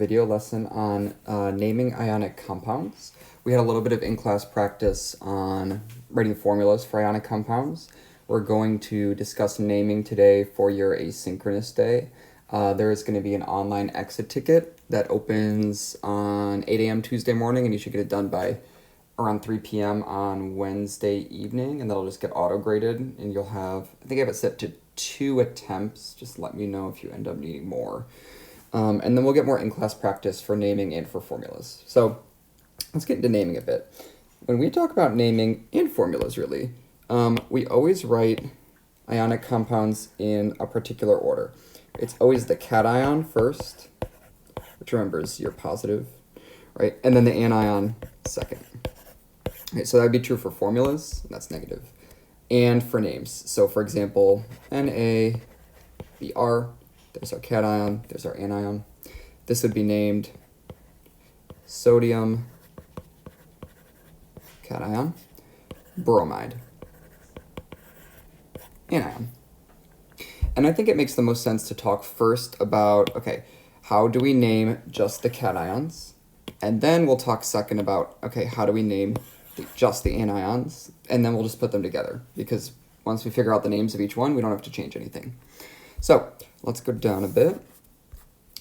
Video lesson on naming ionic compounds. We had a little bit of in-class practice on writing formulas for ionic compounds. We're going to discuss naming today for your asynchronous day. There is going to be an online exit ticket that opens on 8 a.m. Tuesday morning, and you should get it done by around 3 p.m. on Wednesday evening, and that'll just get auto-graded, and you'll have, I think I have it set to 2 attempts. Just let me know if you end up needing more. And then we'll get more in-class practice for naming and for formulas. So let's get into naming a bit. When we talk about naming and formulas, really, we always write ionic compounds in a particular order. It's always the cation first, which remember is your positive, right? And then the anion second. Right, so that would be true for formulas, and that's negative, and for names. So for example, NaBr, there's our cation, there's our anion. This would be named sodium cation, bromide anion. And I think it makes the most sense to talk first about, okay, how do we name just the cations? And then we'll talk second about, okay, how do we name just the anions? And then we'll just put them together, because once we figure out the names of each one, we don't have to change anything. So let's go down a bit.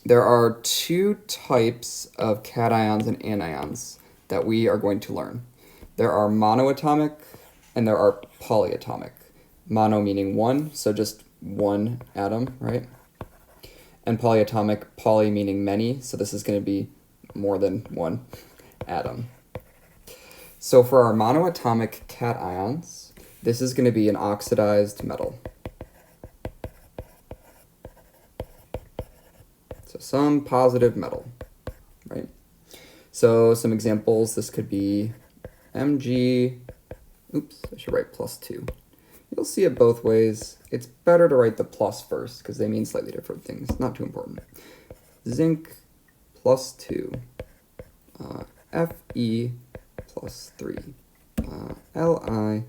There are 2 types of cations and anions that we are going to learn. There are monoatomic and there are polyatomic. Mono meaning one, so just one atom, right? And polyatomic, poly meaning many, so this is going to be more than one atom. So for our monoatomic cations, this is going to be an oxidized metal. So some positive metal, right? So some examples, this could be Mg, oops, I should write +2. You'll see it both ways. It's better to write the plus first because they mean slightly different things, not too important. Zinc +2, Fe +3, Li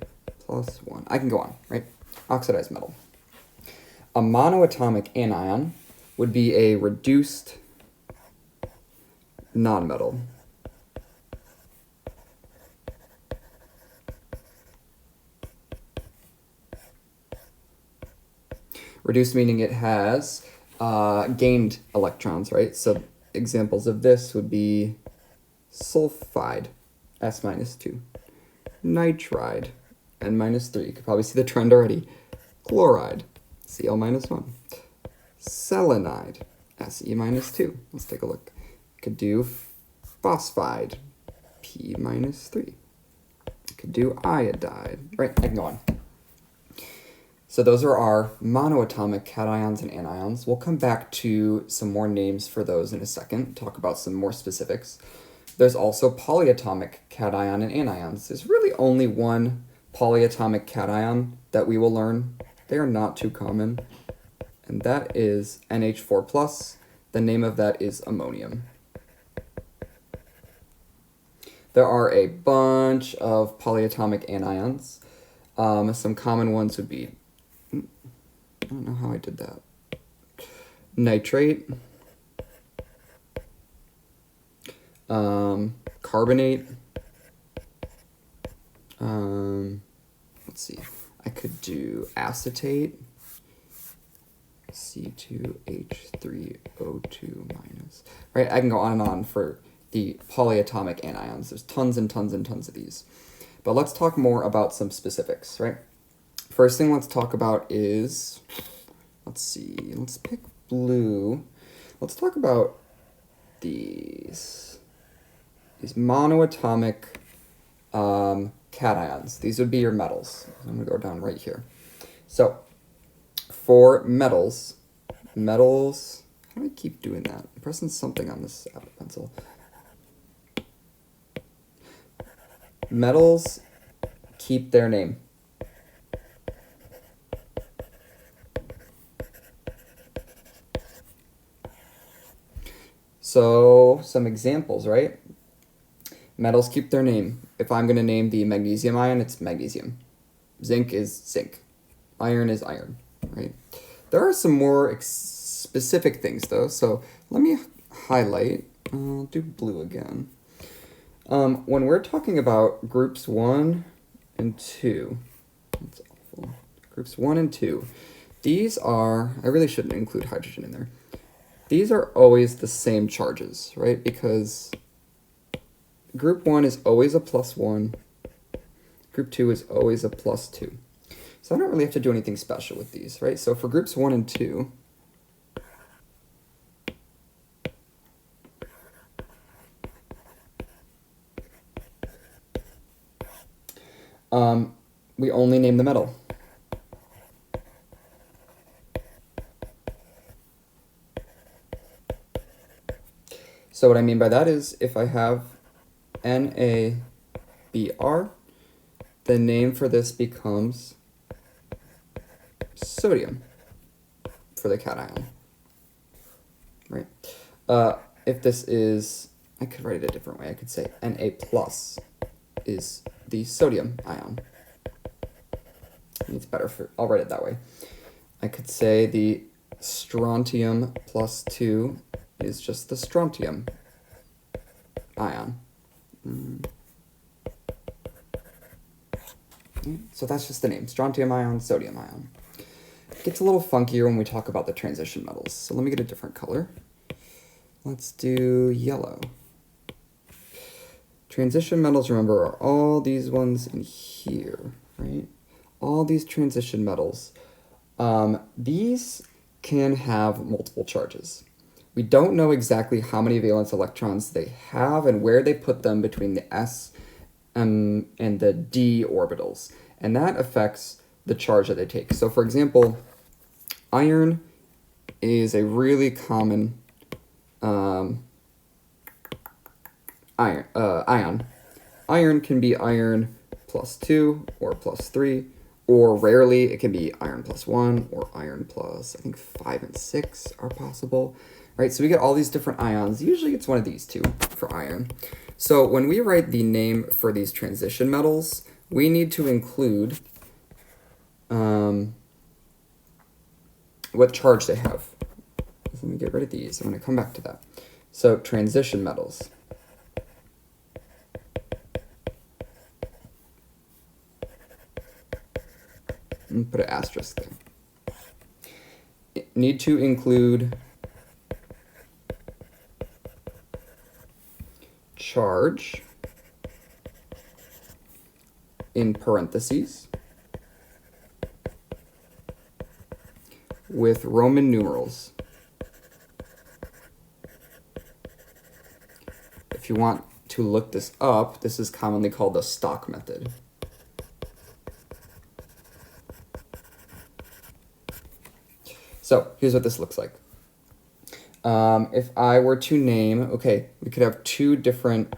+1. I can go on, right? Oxidized metal. A monoatomic anion would be a reduced nonmetal. Reduced meaning it has gained electrons, right? So examples of this would be sulfide, S-2, nitride, N-3. You could probably see the trend already. Chloride, Cl-1. Selenide, Se-2. Let's take a look. Could do phosphide, P-3. Could do iodide. Right, I can go on. So those are our monoatomic cations and anions. We'll come back to some more names for those in a second, talk about some more specifics. There's also polyatomic cation and anions. There's really only one polyatomic cation that we will learn. They are not too common, and that is NH4+. The name of that is ammonium. There are a bunch of polyatomic anions. Some common ones would be, I don't know how I did that, nitrate, carbonate, let's see, I could do acetate, C2H3O2-, right? I can go on and on for the polyatomic anions. There's tons and tons and tons of these. But let's talk more about some specifics, right? First thing let's talk about is, let's see, let's pick blue. Let's talk about these monoatomic cations. These would be your metals. I'm going to go down right here. So for metals, how do I keep doing that? I'm pressing something on this Apple Pencil. Metals keep their name. So some examples, right? Metals keep their name. If I'm going to name the magnesium ion, it's magnesium. Zinc is zinc. Iron is iron, right? There are some more specific things, though. So let me highlight, I'll do blue again. When we're talking about groups 1 and 2, that's awful. Groups 1 and 2, these are, I really shouldn't include hydrogen in there. These are always the same charges, right? Because group 1 is always a +1, group 2 is always a +2. So I don't really have to do anything special with these, right? So for groups 1 and 2, we only name the metal. So what I mean by that is if I have NaBr, the name for this becomes sodium for the cation, right? If this is, I could write it a different way. I could say Na plus is the sodium ion. It's better for, I'll write it that way. I could say the strontium plus 2 is just the strontium ion. So that's just the name, strontium ion, sodium ion. It gets a little funkier when we talk about the transition metals. So let me get a different color. Let's do yellow. Transition metals, remember, are all these ones in here, right? All these transition metals. These can have multiple charges. We don't know exactly how many valence electrons they have and where they put them between the s and the d orbitals. And that affects the charge that they take. So for example, iron is a really common ion. Iron can be iron +2 or +3, or rarely it can be iron +1 or iron plus, I think 5 and 6 are possible, right? So we get all these different ions. Usually it's one of these two for iron. So when we write the name for these transition metals, we need to include what charge they have. Let me get rid of these. I'm going to come back to that. So transition metals. And put an asterisk there. Need to include charge in parentheses with Roman numerals. If you want to look this up, this is commonly called the stock method. So here's what this looks like. If I were to name, okay, we could have two different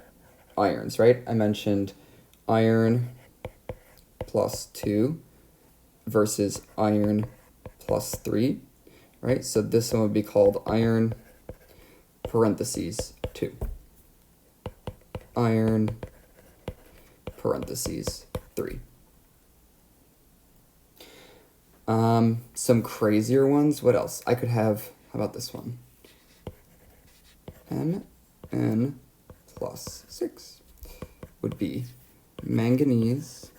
irons, right? I mentioned iron +2 versus iron +3, right? So this one would be called iron parentheses 2. Iron parentheses 3. Some crazier ones. What else? I could have, how about this one? Mn plus 6 would be manganese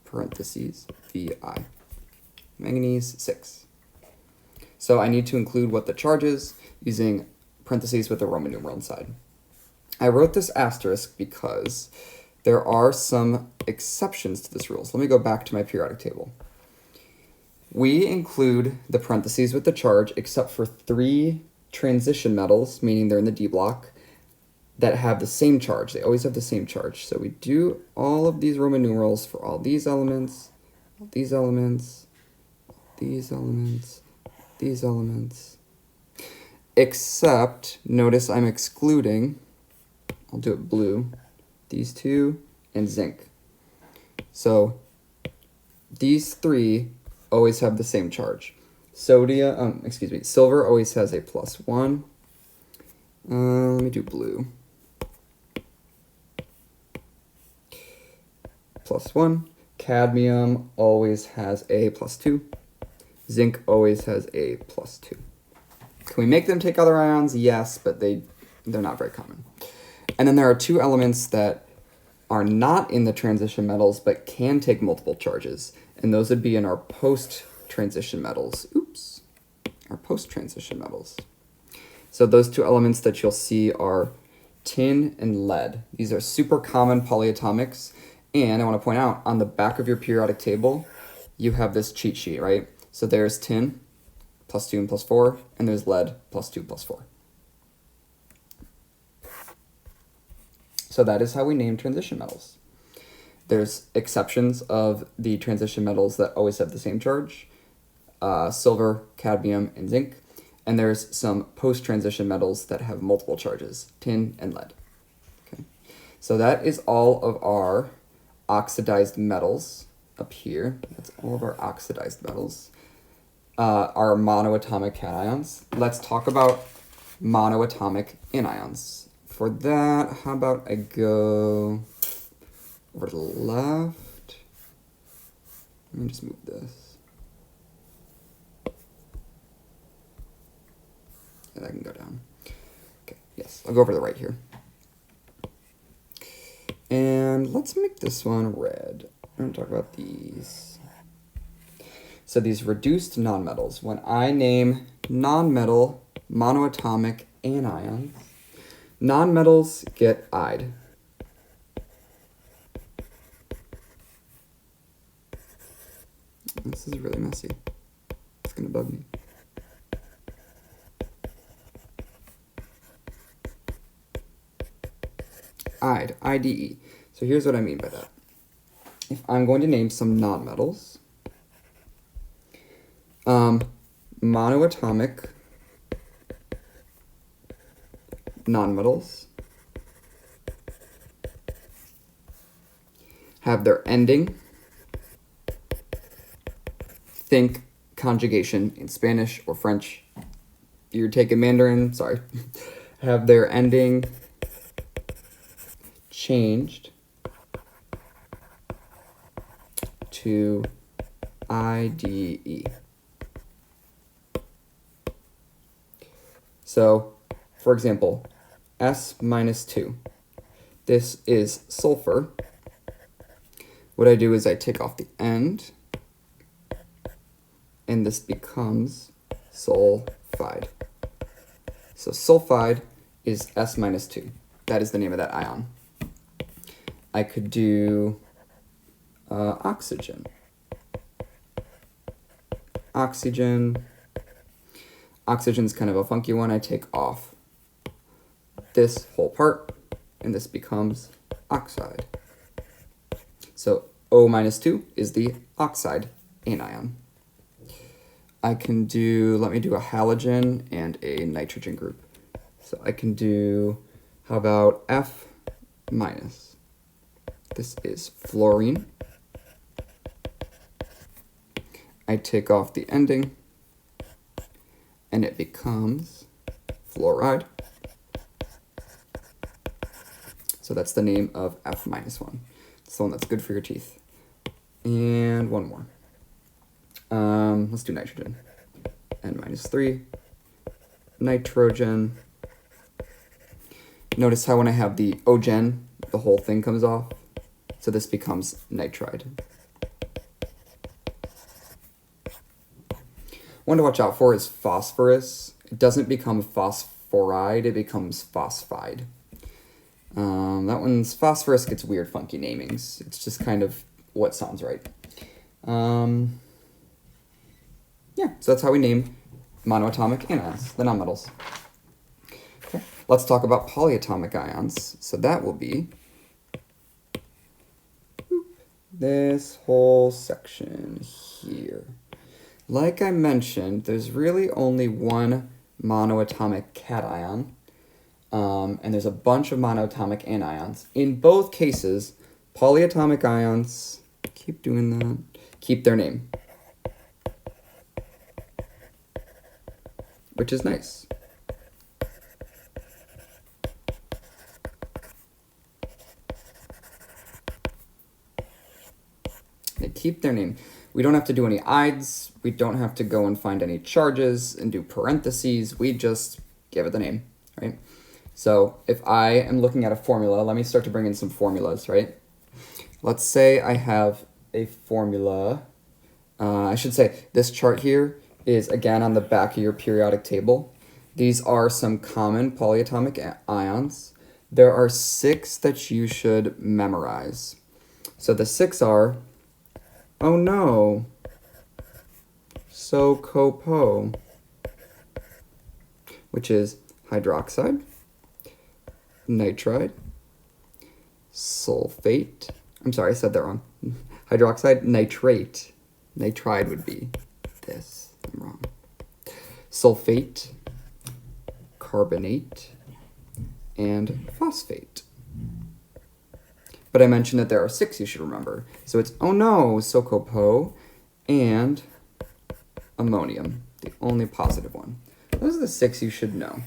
parentheses Vi. Manganese 6. So I need to include what the charge is using parentheses with a Roman numeral inside. I wrote this asterisk because there are some exceptions to this rule. So let me go back to my periodic table. We include the parentheses with the charge except for 3 transition metals, meaning they're in the D block, that have the same charge. They always have the same charge. So we do all of these Roman numerals for all these elements, these elements, these elements, these elements, except, notice I'm excluding, I'll do it blue, these 2, and zinc. So these 3 always have the same charge. Silver always has a +1. Let me do blue. +1. Cadmium always has a +2. Zinc always has a +2. Can we make them take other ions? Yes, but they're not very common. And then there are two elements that are not in the transition metals but can take multiple charges. And those would be in our post-transition metals. Oops. Our post-transition metals. So those two elements that you'll see are tin and lead. These are super common polyatomics. And I want to point out, on the back of your periodic table, you have this cheat sheet, right? So there's tin, +2 and +4, and there's lead, +2, +4. So that is how we name transition metals. There's exceptions of the transition metals that always have the same charge, silver, cadmium, and zinc. And there's some post-transition metals that have multiple charges, tin and lead. Okay. So that is all of our oxidized metals up here. That's all of our oxidized metals. Our monoatomic cations. Let's talk about monoatomic anions. For that, how about I go over to the left? Let me just move this. And I can go down. Okay, yes, I'll go over to the right here. And let's make this one red. I'm going to talk about these. So these reduced nonmetals. When I name nonmetal monoatomic anions, nonmetals get I'd. This is really messy. It's going to bug me. IDE. So here's what I mean by that. If I'm going to name some nonmetals, monoatomic nonmetals have their ending, think conjugation in Spanish or French. You're taking Mandarin, sorry. Have their ending changed to IDE. So, for example, S-2. This is sulfur. What I do is I take off the end, and this becomes sulfide. So sulfide is S-2. That is the name of that ion. I could do oxygen. Oxygen's kind of a funky one. I take off this whole part, and this becomes oxide. So O-2 is the oxide anion. I can do, let me do a halogen and a nitrogen group. So I can do, how about F-. This is fluorine. I take off the ending, and it becomes fluoride. So that's the name of F-1. It's the one that's good for your teeth. And one more. Let's do nitrogen. N-3. Nitrogen. Notice how when I have the O-gen, the whole thing comes off. So this becomes nitride. One to watch out for is phosphorus. It doesn't become phosphoride, it becomes phosphide. That one's, phosphorus gets weird, funky namings. It's just kind of what sounds right. Yeah, so that's how we name monoatomic anions, the nonmetals. Okay, let's talk about polyatomic ions. So that will be this whole section here. Like I mentioned, there's really only one monoatomic cation, and there's a bunch of monoatomic anions. In both cases, polyatomic ions, keep doing that, keep their name, which is nice. They keep their name. We don't have to do any ides. We don't have to go and find any charges and do parentheses. We just give it the name, right? So if I am looking at a formula, let me start to bring in some formulas, right? Let's say I have a formula. I should say this chart here is again on the back of your periodic table. These are some common polyatomic ions. There are 6 that you should memorize. So the 6 are, oh no, SO-CoPo, which is hydroxide, nitride, sulfate. I'm sorry, I said that wrong. Hydroxide, nitrate. Nitride would be this. I'm wrong. Sulfate, carbonate, and phosphate. But I mentioned that there are 6 you should remember. So it's, oh no, SO-CoPo, and ammonium, the only positive one. Those are the 6 you should know.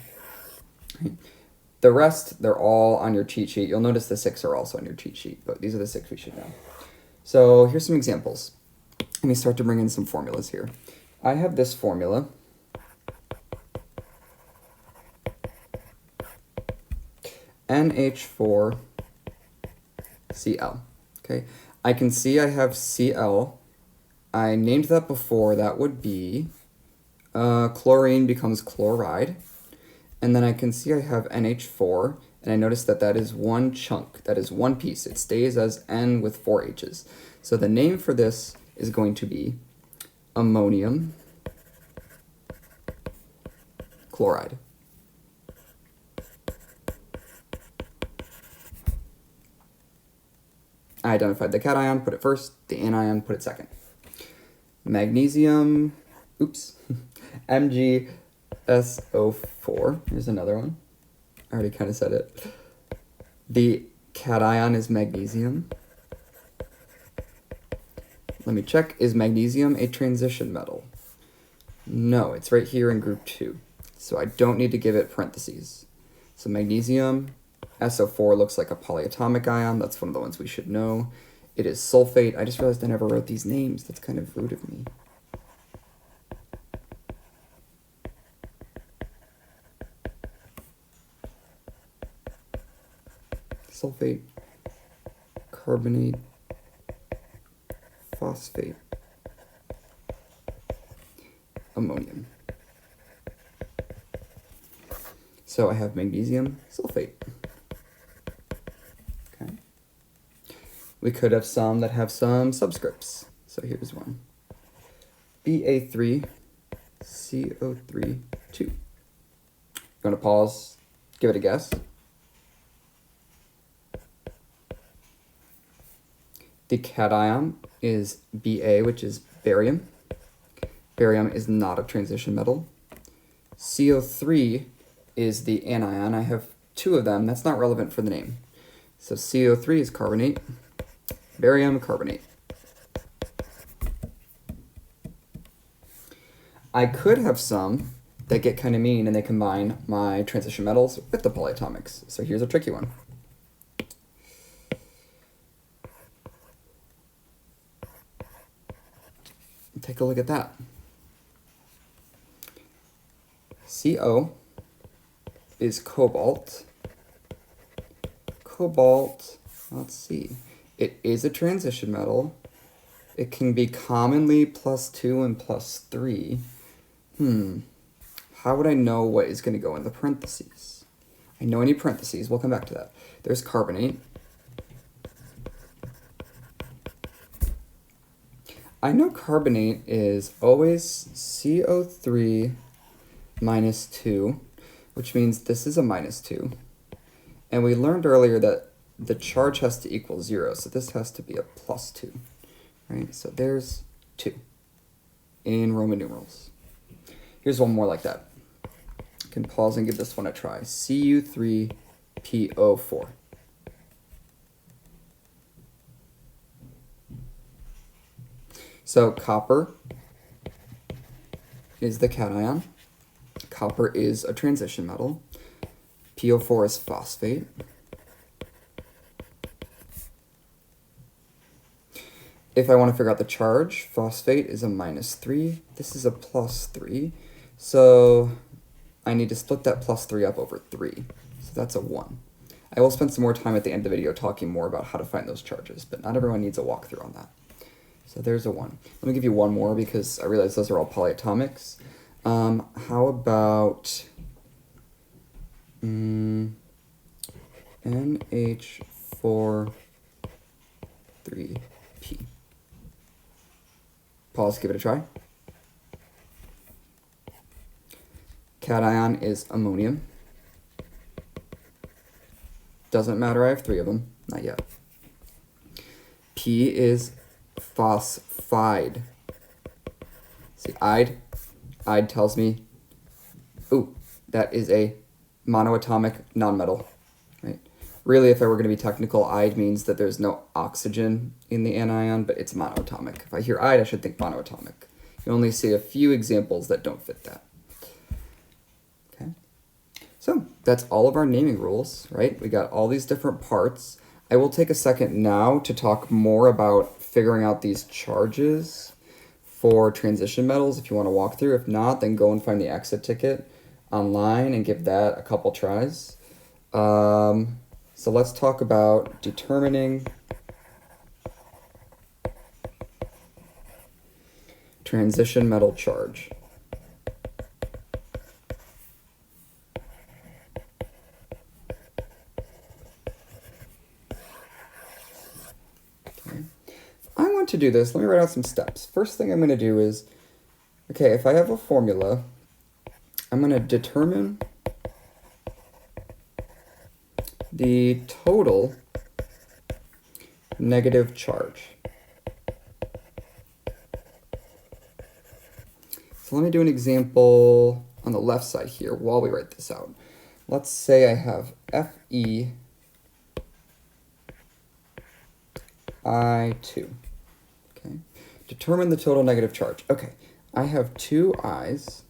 The rest, they're all on your cheat sheet. You'll notice the 6 are also on your cheat sheet, but these are the 6 we should know. So here's some examples. Let me start to bring in some formulas here. I have this formula. NH4Cl. Okay, I can see I have Cl. I named that before. That would be chlorine becomes chloride. And then I can see I have NH4, and I notice that that is one chunk. That is one piece. It stays as N with 4 H's. So the name for this is going to be ammonium chloride. I identified the cation, put it first, the anion, put it second. Magnesium, oops, MgSO4, here's another one. I already kind of said it. The cation is magnesium. Let me check, is magnesium a transition metal? No, it's right here in group 2. So I don't need to give it parentheses. So magnesium, SO4 looks like a polyatomic ion. That's one of the ones we should know. It is sulfate. I just realized I never wrote these names. That's kind of rude of me. Sulfate, carbonate, phosphate, ammonium. So I have magnesium sulfate. Okay. We could have some that have some subscripts. So here's one. Ba3CO3 2. You want to pause? Give it a guess. The cation is Ba, which is barium. Barium is not a transition metal. CO3 is the anion. I have 2 of them. That's not relevant for the name. So CO3 is carbonate, barium carbonate. I could have some that get kind of mean and they combine my transition metals with the polyatomics. So here's a tricky one. Take a look at that. CO is cobalt. Cobalt, let's see. It is a transition metal. It can be commonly +2 and +3. How would I know what is going to go in the parentheses? I know any parentheses. We'll come back to that. There's carbonate. I know carbonate is always CO3 -2, which means this is a -2. And we learned earlier that the charge has to equal 0, so this has to be a +2. Right? So there's 2 in Roman numerals. Here's one more like that. You can pause and give this one a try. Cu3PO4. So copper is the cation. Copper is a transition metal. PO4 is phosphate. if I want to figure out the charge, phosphate is a -3. This is a +3. So I need to split that +3 up over 3. So that's a 1. I will spend some more time at the end of the video talking more about how to find those charges, but not everyone needs a walkthrough on that. So there's a 1. Let me give you one more because I realize those are all polyatomics. How about NH4 3P. Pause, give it a try. Cation is ammonium. Doesn't matter, I have 3 of them. Not yet. P is phosphide. See, Ide tells me, ooh, that is a monoatomic nonmetal, right? Really, if I were going to be technical, Ide means that there's no oxygen in the anion, but it's monoatomic. If I hear Ide, I should think monoatomic. You only see a few examples that don't fit that. Okay, so that's all of our naming rules, right? We got all these different parts. I will take a second now to talk more about figuring out these charges for transition metals if you want to walk through. If not, then go and find the exit ticket online and give that a couple tries. So let's talk about determining transition metal charge. Okay. I want to do this. Let me write out some steps. First thing I'm going to do is, okay, if I have a formula, I'm going to determine the total negative charge. So let me do an example on the left side here while we write this out. Let's say I have Fe I2. Okay. Determine the total negative charge. Okay, I have 2 I's.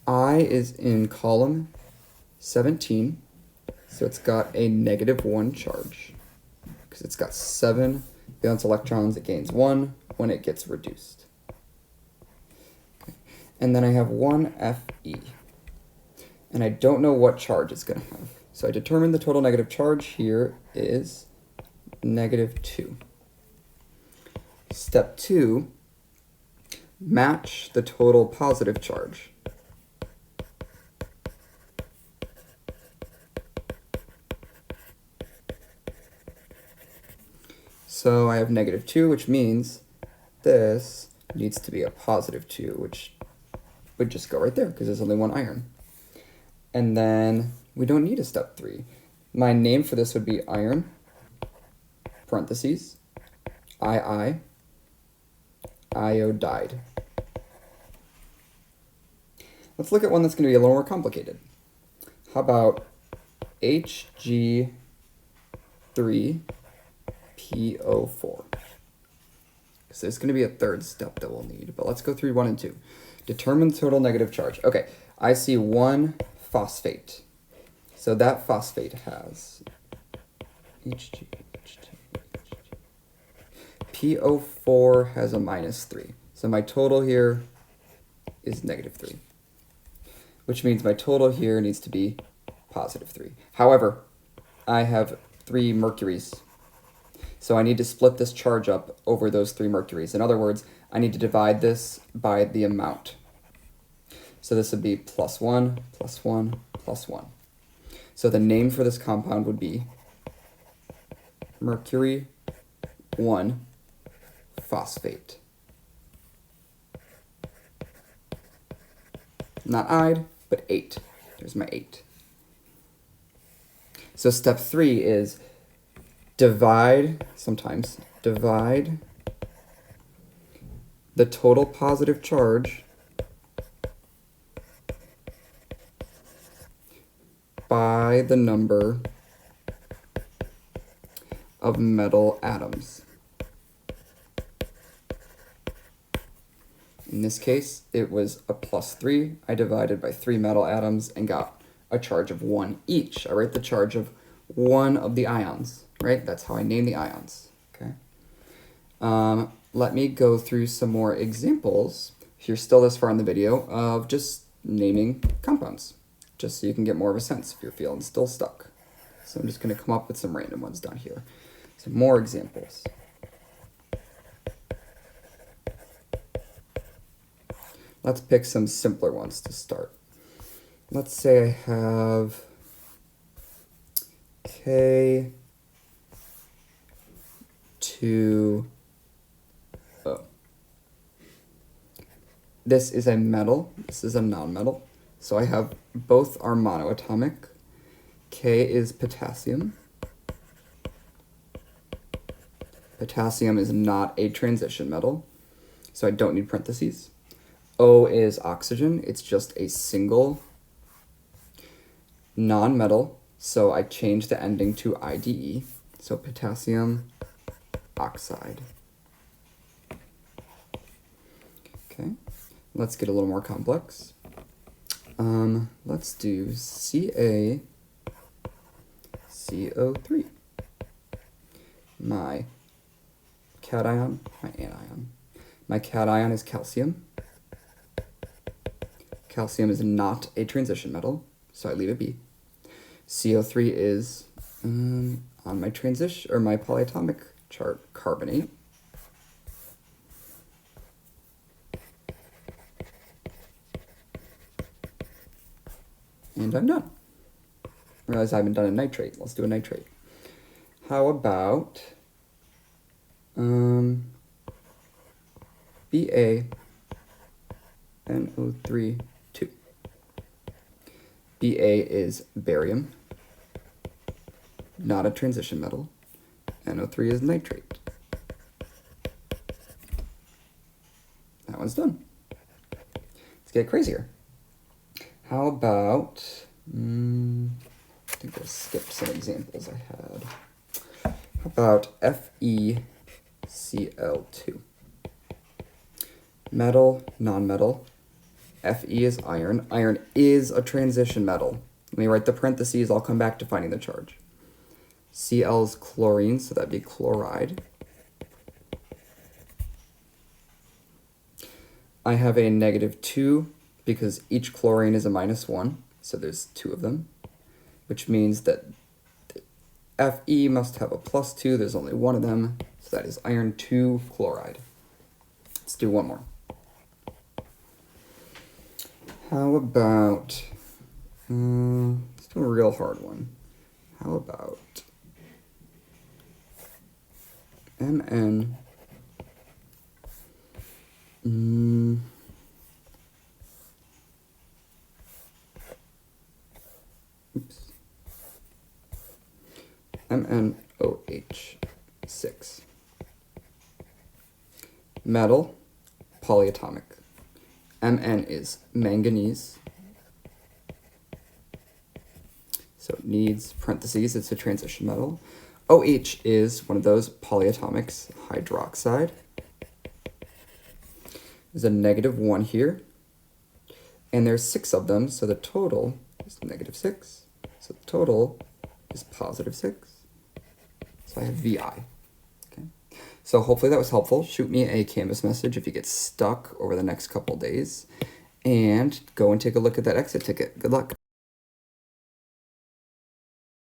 I is in column 17. So it's got a -1 charge because it's got 7 valence electrons. It gains 1 when it gets reduced. Okay. And then I have 1 Fe. And I don't know what charge it's going to have. So I determined the total negative charge here is -2. Step 2, match the total positive charge. So I have -2, which means this needs to be a +2, which would just go right there because there's only 1 iron. And then we don't need a step 3. My name for this would be iron, parentheses, II, iodide. Let's look at one that's going to be a little more complicated. How about Hg3PO4? So there's going to be a third step that we'll need, but let's go through 1 and 2. Determine total negative charge. Okay, I see 1 phosphate. So that phosphate has Hg. PO4 has a -3. So my total here is -3, which means my total here needs to be +3. However, I have 3 mercuries. So I need to split this charge up over those 3 mercuries. In other words, I need to divide this by the amount. So this would be +1, +1, +1. So the name for this compound would be mercury 1 phosphate. Not Ide, but 8. There's my 8. So step 3 is divide the total positive charge by the number of metal atoms. In this case, it was a +3. I divided by 3 metal atoms and got a charge of 1 each. I write the charge of one of the ions, right? That's how I name the ions, okay? Let me go through some more examples, if you're still this far in the video, of just naming compounds, just so you can get more of a sense if you're feeling still stuck. So I'm just going to come up with some random ones down here. Some more examples. Let's pick some simpler ones to start. Let's say I have K2O. This is a metal, this is a nonmetal. So I have both are monoatomic. K is potassium. Potassium is not a transition metal, so I don't need parentheses. O is oxygen, it's just a single non-metal, so I change the ending to IDE, so potassium oxide. Okay, let's get a little more complex. Let's do CaCO3. My cation, my anion. My cation is calcium. Calcium is not a transition metal, so I leave it be. CO3 is on my transition or my polyatomic chart, carbonate. And I'm done. Realize I haven't done a nitrate. Let's do a nitrate. How about BaNO3 2. Ba is barium, not a transition metal. NO3 is nitrate. That one's done. Let's get crazier. How about, I think I skipped some examples I had. How about FeCl2? Metal, non-metal. Fe is iron. Iron is a transition metal. Let me write the parentheses, I'll come back to finding the charge. Cl is chlorine, so that'd be chloride. I have a -2 because each chlorine is a -1, so there's 2 of them, which means that Fe must have a +2, there's only 1 of them, so that is iron 2 chloride. Let's do one more. How about, let's do a real hard one. How about Mn, MnOH6. Metal, polyatomic. Mn is manganese. So it needs parentheses, it's a transition metal. OH is one of those polyatomics, hydroxide. There's a -1 here. And there's 6 of them, so the total is -6. So the total is +6. So I have Vi. Okay. So hopefully that was helpful. Shoot me a Canvas message if you get stuck over the next couple days. And go and take a look at that exit ticket. Good luck.